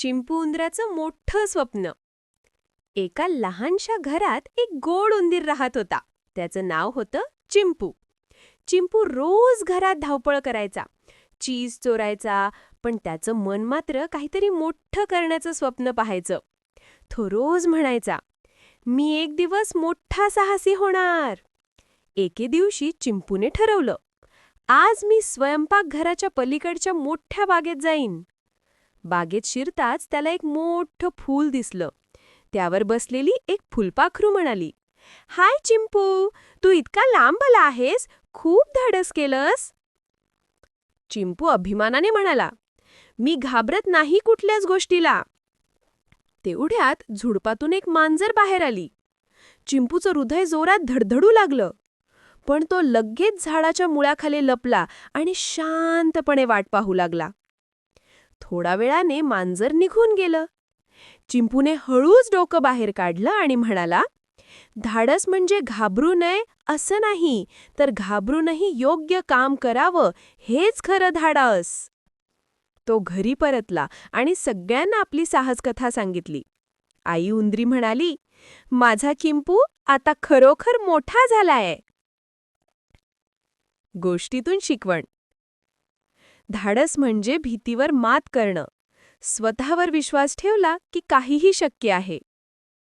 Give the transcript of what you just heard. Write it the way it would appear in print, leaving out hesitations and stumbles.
चिंपू उंदराचं मोठं स्वप्न. एका लहानशा घरात एक गोड उंदीर राहत होता. त्याचं नाव होतं चिंपू. चिंपू रोज घरात धावपळ करायचा, चीज चोरायचा, पण त्याचं मन मात्र काहीतरी मोठं करण्याचं स्वप्न पाहायचं. तो रोज म्हणायचा, मी एक दिवस मोठा साहसी होणार. एके दिवशी चिंपूने ठरवलं, आज मी स्वयंपाकघराच्या पलीकडच्या मोठ्या बागेत जाईन. बागेत शिरताच त्याला एक मोठं फूल दिसलं. त्यावर बसलेली एक फुलपाखरू म्हणाली, हाय चिंपू, तू इतका लांब आला आहेस, खूप धाडस केलंस. चिंपू अभिमानाने म्हणाला, मी घाबरत नाही कुठल्याच गोष्टीला. तेवढ्यात झुडपातून एक मांजर बाहेर आली. चिंपूचं हृदय जोरात धडधडू लागलं, पण तो लगेच झाडाच्या मुळाखाली लपला आणि शांतपणे वाट पाहू लागला. थोडा वेळाने मांजर निघून गेलं. चिंपूने हळूच डोकं बाहेर काढलं आणि म्हणाला, धाडस म्हणजे घाबरू नये असं नाही, तर घाबरूनही योग्य काम करावं हेच खरं धाडस. तो घरी परतला आणि सगळ्यांना आपली साहसकथा सांगितली. आई उंदरी म्हणाली, माझा चिंपू आता खरोखर मोठा झालाय. गोष्टीतून शिकवण. धाडस म्हणजे भीतीवर मात करणं. स्वतःवर विश्वास ठेवला की काहीही शक्य आहे.